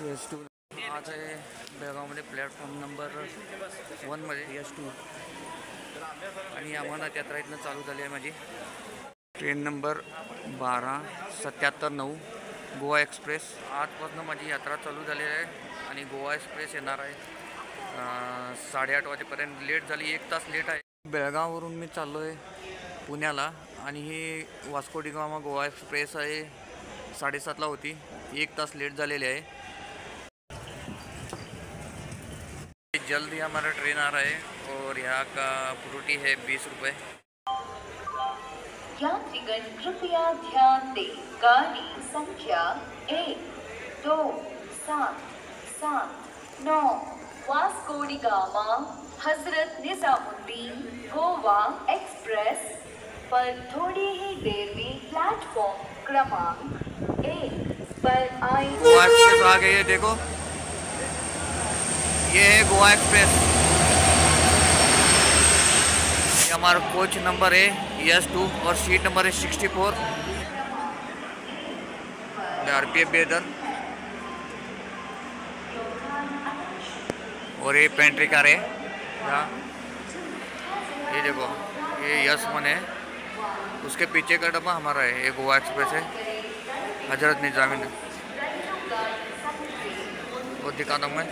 S2 आज आहे बेळगावमध्ये प्लॅटफॉर्म नंबर 1मध्ये S2 आणि अमरनाथ यात्रा इथनं चालू झाली आहे माझी. Train number 1277 Goa express. आजपासून माझी यात्रा चालू झाली आहे आणि गोवा एक्सप्रेस येणार आहे 8:30 वाजेपर्यंत. लेट झाली, 1 तास लेट आहे. बेळगाववरून मी चाललो आहे पुण्याला आणि ही वास्को डी गामा गोवा एक्सप्रेस आहे. 7:30ला होती, 1 तास लेट झालेली आहे. जल्द ही हमारा ट्रेन आ रहा है और यहाँ का फ्रूटी है 20 रुपये. यात्रीगण कृपया ध्यान दें, गाड़ी संख्या 1, 2, 7, 7, 9 वास्को डी गामा हजरत निजामुद्दीन गोवा एक्सप्रेस पर थोड़ी ही देर में प्लेटफॉर्म क्रमांक 1 पर आएगी. गोवा एक्सप्रेस आ गई है, देखो ये है गोवा एक्सप्रेस. ये हमारा कोच नंबर है S2 और सीट नंबर है 64. RPF बेदर और ये पेंट्री कार है. ये देखो ये S1 है, उसके पीछे का डब्बा हमारा है. ये गोवा एक्सप्रेस है हजरत निजामुद्दीन. वो दिखाता हूँ मैं,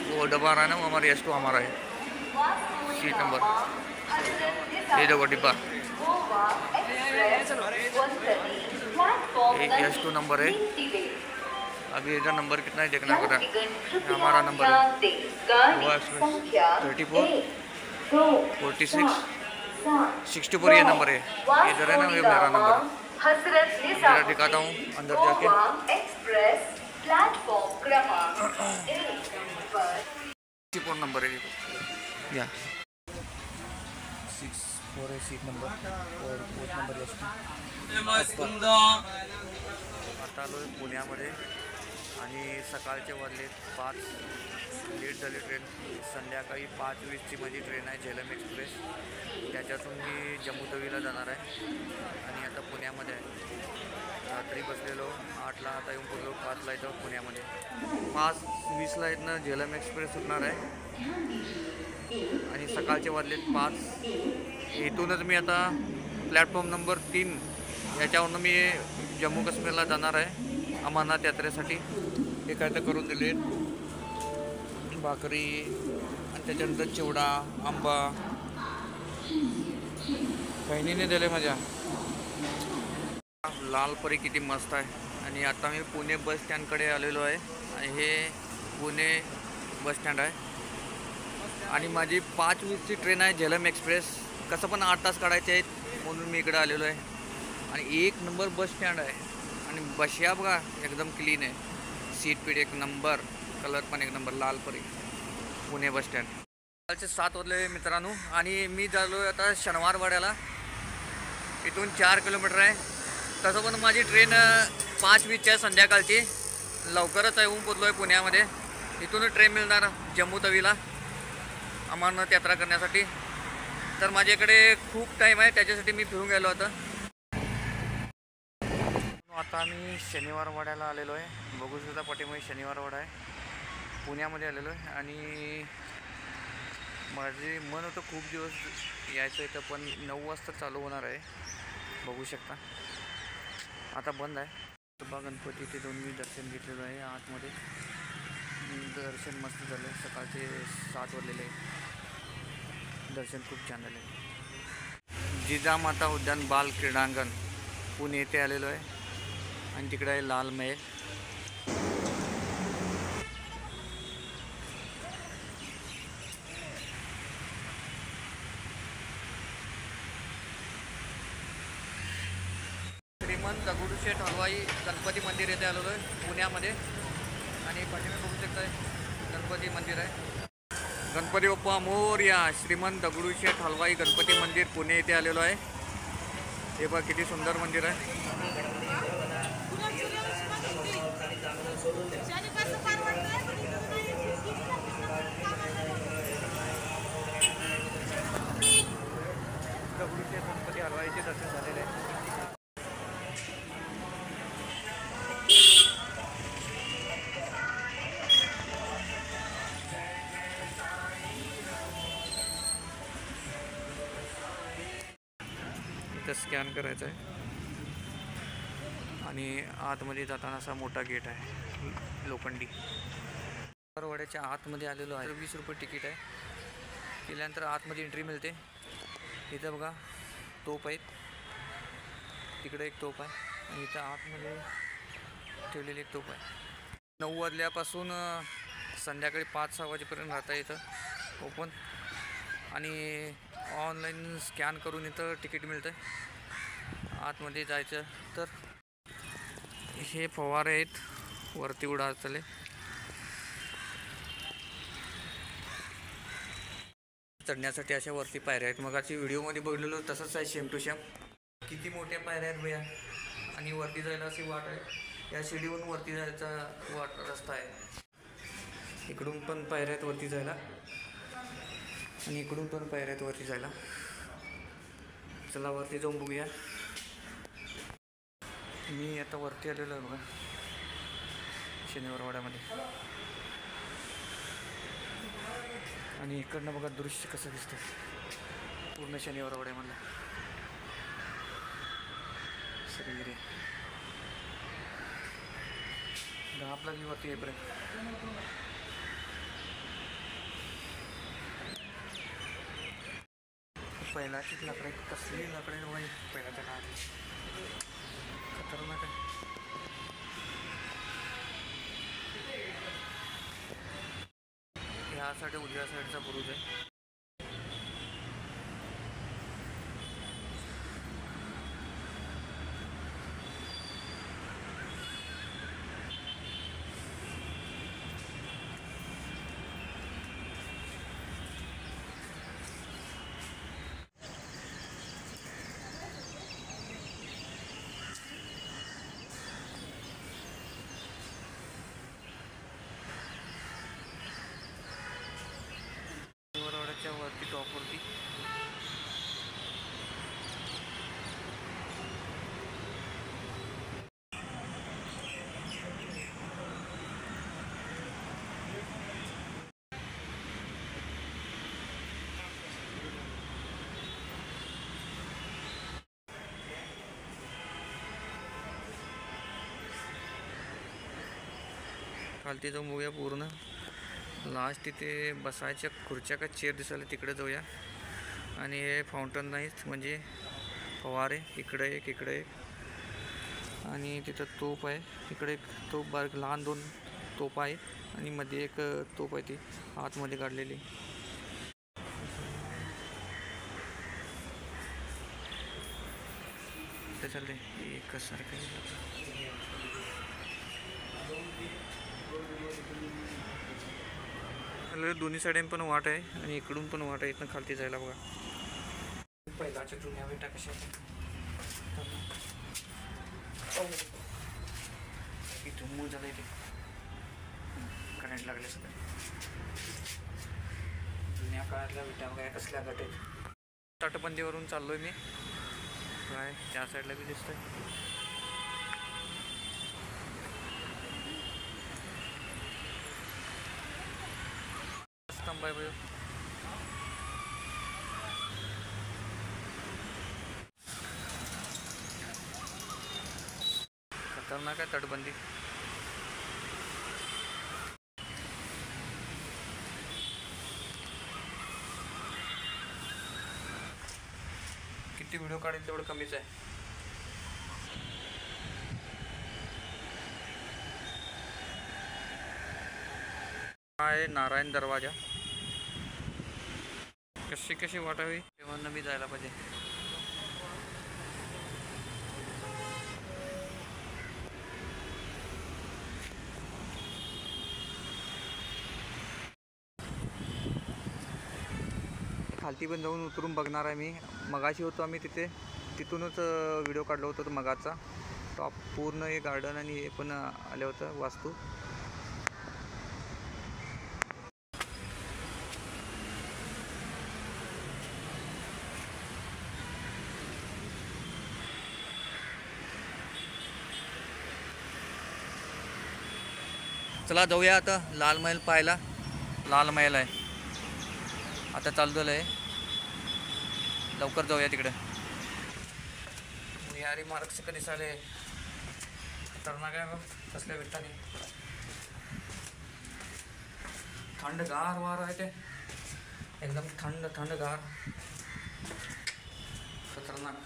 वो डब्बा आ रहा है ना, वो हमारा S2 हमारा है. सीट नंबर ये देखो डिब्बा, ये S2 नंबर है. अभी इधर नंबर कितना है देखना पड़ा. हमारा नंबर है गोवा एक्सप्रेस 34, 46, 64 ये नंबर है. इधर है ना, ये मेरा नंबर है. इधर दिखाता हूँ अंदर जाके. प्लेटफॉर्म क्रमांक 64 नंबर है या 64 है सीट नंबर और कोच नंबर S2. आता आलो आहे पुण्यामध्ये आणि सकाळचे वाजले 5. लेट झाली ट्रेन. संध्याकाळी 5:20ची माझी ट्रेन आहे झेलम एक्सप्रेस. त्याच्यातून मी जम्मू तवीला जाणार आहे आणि आता पुण्यामध्ये आहे. रात्री बसलेलो 8ला, आता येऊन पोचलो 5ला इथं पुण्यामध्ये. 5:20ला इथनं झेलम एक्सप्रेस सुटणार आहे आणि सकाळचे वाजले 5. इथूनच मी आता प्लॅटफॉर्म नंबर 3 याच्यावरून मी जम्मू काश्मीरला जाणार आहे अमरनाथ यात्रेसाठी. हे काय तर करून दिले भाकरी आणि त्याच्यानंतर चिवडा, आंबा बहिणीने दिले माझ्या. लाल परी किती मस्त आहे. आणि आता मी पुणे बस स्टँडकडे आलेलो आहे आणि हे पुणे बस स्टँड आहे आणि माझी 5:20ची ट्रेन आहे झेलम एक्सप्रेस. कसं पण 8 तास काढायचे आहेत म्हणून मी इकडे आलेलो आहे. आणि 1 नंबर बस स्टँड आहे आणि बसया बघा एकदम क्लीन आहे. सीट पीठ 1 नंबर, कलर पण 1 नंबर. लाल परी पुणे बस स्टँड. सकाळचे 7 वाजले मित्रांनो आणि मी झालो आहे आता शनिवारवाड्याला. इथून 4 किलोमीटर आहे. तसं पण माझी ट्रेन 5:20ची आहे संध्याकाळची. लवकरच येऊन पोचलो आहे पुण्यामध्ये. इथूनच ट्रेन मिळणार जम्मू तवीला अमरनाथ यात्रा करण्यासाठी. तर माझ्याकडे खूप टाईम आहे, त्याच्यासाठी मी फिरून गेलो होतो. आता आम्ही शनिवारवाड्याला आलेलो आहे. बघू शकता पाठीमागे शनिवारवाडा आहे. पुण्यामध्ये आलेलो आहे आणि माझे मन होतं खूप दिवस यायचं इथं, पण 9 वाजता चालू होणार आहे. बघू शकता आता बंद आहे. बा गणपतीचे 2 मी दर्शन घेतलेलं आहे आतमध्ये. दर्शन मस्त झालं. सकाळचे 7 वाजलेले आहे. दर्शन खूप छान झाले. जिजामाता उद्यान बाल क्रीडांगण पुणे येथे आलेलो आहे आणि तिकडे आहे लाल महल. श्रीमंत दगडूशेठ हलवाई गणपती मंदिर येथे आलेलो आहे पुण्यामध्ये. आणि पाठीमागे बघू शकता गणपती मंदिर आहे. गणपती बाप्पा मोरया. श्रीमंत दगडूशेठ हलवाई गणपती मंदिर पुणे येथे आलेलो आहे. हे बघा किती सुंदर मंदिर आहे. दगडूशेठ गणपती हलवाईचे दर्शन झालेले आहे. इथं स्कॅन करायचं आहे आणि आतमध्ये जाताना असा मोठा गेट आहे लोखंडी. वड्याच्या आतमध्ये आलेलो आहे. 20 रुपये तिकीट आहे. केल्यानंतर आतमध्ये एंट्री मिळते. इथं बघा तोप आहेत, तिकडे एक तोप आहे आणि इथं आतमध्ये ठेवलेली एक तोप आहे. 9 वाजल्यापासून संध्याकाळी 5-6 वाजेपर्यंत राहता इथं ओपन आणि ऑनलाईन स्कॅन करून इथं तिकीट मिळतं. आतमध्ये जायचं तर हे फवारे आहेत वरती उडाचले. चढण्यासाठी अशा वरती पायऱ्या आहेत. मग अशी व्हिडिओमध्ये बघलेलो तसंच आहे सेम टू सेम. किती मोठ्या पायऱ्या आहेत भैया. आणि वरती जायला अशी वाट आहे. या शिडीवरून वरती जायचा रस्ता आहे. इकडून पण पायऱ्या आहेत वरती जायला आणि इकडून पण पायऱ्या आहेत वरती जायला. चला वरती जाऊन बघूया. मी आता वरती आलेलो आहे बघा शनिवारवाड्यामध्ये आणि इकडनं बघा दृश्य कसं दिसतं पूर्ण शनिवारवाड्यामधलं सगळीकडे. धाप लागली वरती येईपर्यंत. पहिलाचीच लाकडं कसली लाकडं वय पहिल्याच्या काळात खतरनाक आहे. ह्यासाठी उजव्या साईडचा बुरुज आहे. वरती टॉपवरती खालती जाऊन बघूया पूर्ण. लास्ट इथे बसायच्या खुर्च्या का चेअर दिसायला तिकडे जाऊया. आणि हे फाउंटन नाहीत म्हणजे फवारे. इकडे एक इकडे एक आणि तिथं तोप आहे. इकडे एक तोप बारीक लहान 2 तोप आहेत आणि मध्ये एक तोप आहे ती आतमध्ये काढलेली. ते चालते एकच सारखं. दोन्ही साईडून पण वाट आहे आणि इकडून पण वाट आहे. इथनं खालती जायला बघा. पहिलाच्या जुन्या विटा कशा इथून मूळ झालं. इथे करंट लागले सगळं. जुन्या काळातल्या विटा वगैरे कसल्या गट आहेत. तटबंदीवरून चाललोय मी. काय त्या साईडला बी दिसतंय. स्तंभ आहे भाई. खतरनाक आहे तटबंदी. किती व्हिडिओ काढेल तेवढं कमीच आहे. आहे नारायण दरवाजा. कशी वाटावी तेव्हा मी जायला पाहिजे. खालती पण जाऊन उतरून बघणार आहे मी. मगाशी होतो आम्ही तिथे, तिथूनच व्हिडिओ काढला होता तो मगाचा. टॉप पूर्ण हे गार्डन आणि हे पण आलं होतं वास्तू. चला जाऊया आता लाल महल पाहायला. लाल महल आहे आता चालू झालं आहे. लवकर जाऊया तिकडे. यारी मार्क्स कधी साले खतरनाक आहे बघ कसल्या विटाने. थंडगार वार आहे ते एकदम थंडगार खतरनाक.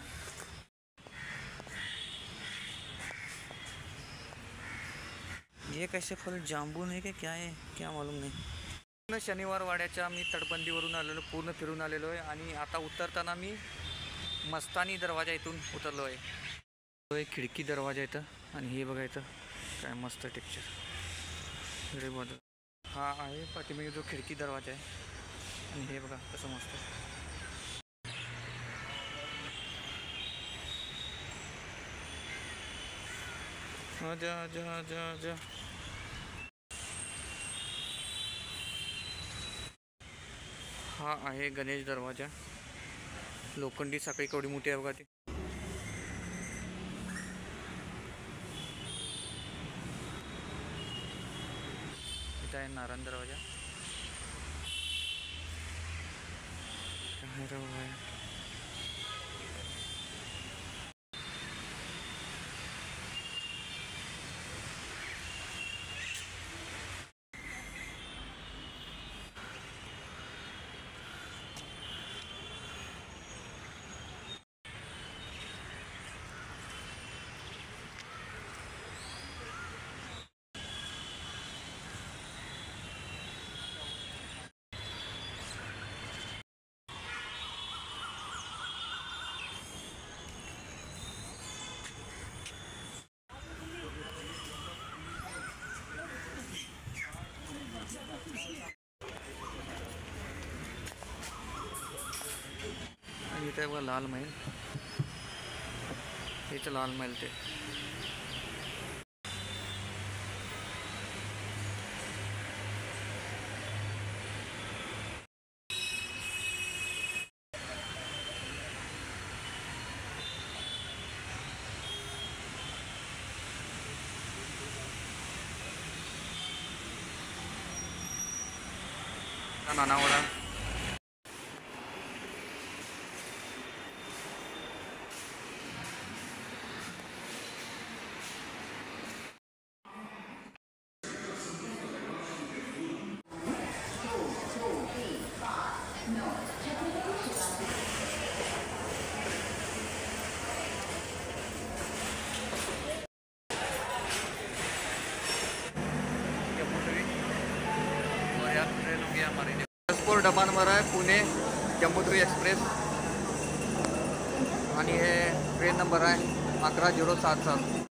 ये कैसे फल जांबून है क्या है क्या मालूम नाही. पूर्ण शनिवार वाड्याच्या मी तटबंदीवरून आलेलो, पूर्ण फिरून आलेलो आहे आणि आता उतरताना मी मस्तानी दरवाजा इथून उतरलो आहे. तो एक खिडकी दरवाजा इथं आणि हे बघा इथं काय मस्त टेक्स्चर इकडे बघा. हा आहे पाठीमागे जो खिडकी दरवाजा आहे आणि हे बघा कसं मस्त. जा हा आहे गणेश दरवाजा. लोखंडी साखळी केवढी मोठी आहे बघा ती. इथं आहे नारायण दरवाजा. आणि इथे बघा लाल महल. हेच लाल महल ते. नानावडा. डबा नंबर आहे पुणे जम्मूतवी एक्सप्रेस आणि हे ट्रेन नंबर आहे 11077.